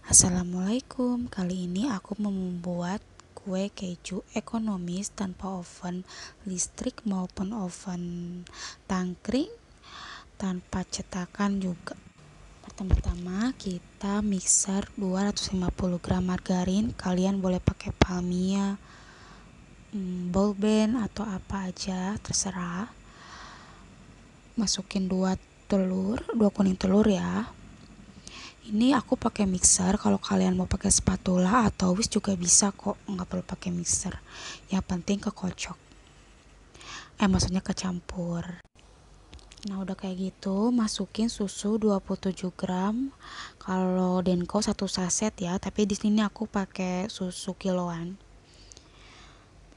Assalamualaikum, kali ini aku mau membuat kue keju ekonomis tanpa oven listrik maupun oven tangkring, tanpa cetakan juga. Pertama-tama kita mixer 250 gram margarin, kalian boleh pakai Palmia, Bolben atau apa aja terserah. Masukin 2 kuning telur ya. Ini aku pakai mixer, kalau kalian mau pakai spatula atau whisk juga bisa kok, nggak perlu pakai mixer. Yang penting kekocok. Maksudnya kecampur. Nah, udah kayak gitu, masukin susu 27 gram. Kalau Denko 1 saset ya, tapi di sini aku pakai susu kiloan.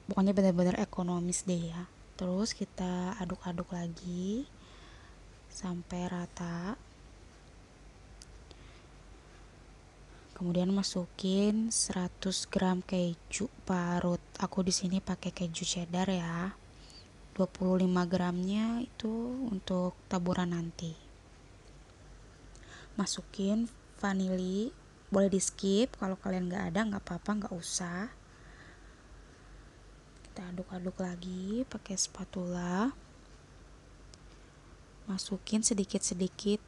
Pokoknya benar-benar ekonomis deh ya. Terus kita aduk-aduk lagi sampai rata. Kemudian masukin 100 gram keju parut. Aku di sini pakai keju cheddar ya. 25 gramnya itu untuk taburan nanti. Masukin vanili, boleh di skip, kalau kalian nggak ada nggak apa-apa, nggak usah. Kita aduk-aduk lagi pakai spatula. Masukin sedikit-sedikit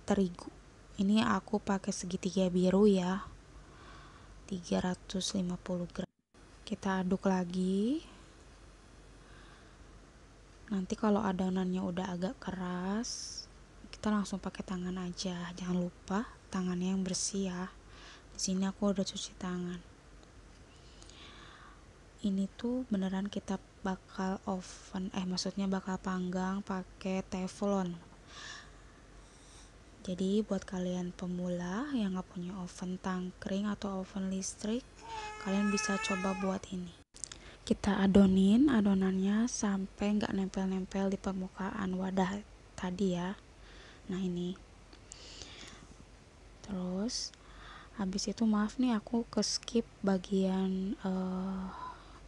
terigu. Ini aku pakai segitiga biru ya, 350 gram. Kita aduk lagi. Nanti kalau adonannya udah agak keras, kita langsung pakai tangan aja. Jangan lupa tangannya yang bersih ya. Di sini aku udah cuci tangan. Ini tuh beneran kita bakal maksudnya bakal panggang pakai teflon. Jadi buat kalian pemula yang nggak punya oven tangkring atau oven listrik, kalian bisa coba buat ini. Kita adonin adonannya sampai nggak nempel-nempel di permukaan wadah tadi ya. Nah ini. Terus habis itu maaf nih, aku ke skip bagian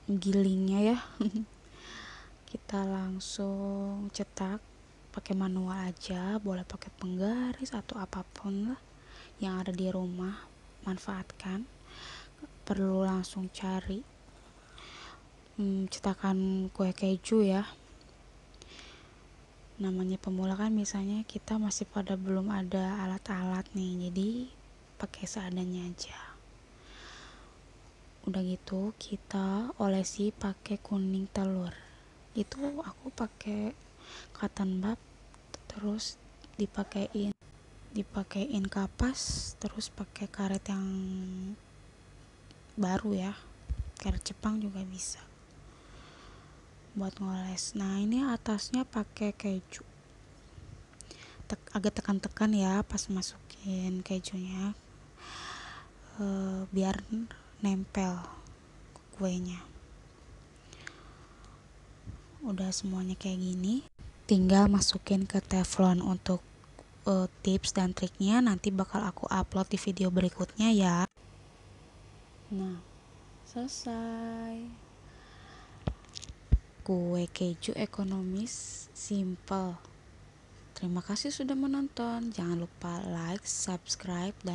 gilingnya ya. Kita langsung cetak pakai manual aja, boleh pakai penggaris atau apapun lah yang ada di rumah, manfaatkan. Perlu langsung cari cetakan kue keju ya. Namanya pemula kan misalnya kita masih pada belum ada alat-alat nih, jadi pakai seadanya aja. Udah gitu kita olesi pakai kuning telur. Itu aku pakai cotton bud, terus dipakein kapas, terus pakai karet yang baru ya, karet Jepang juga bisa buat ngoles. Nah ini atasnya pakai keju, agak tekan-tekan ya pas masukin kejunya, biar nempel kuenya. Udah semuanya kayak gini, tinggal masukin ke teflon. Untuk tips dan triknya nanti bakal aku upload di video berikutnya ya. Nah, selesai. Kue keju ekonomis simple. Terima kasih sudah menonton. Jangan lupa like, subscribe, dan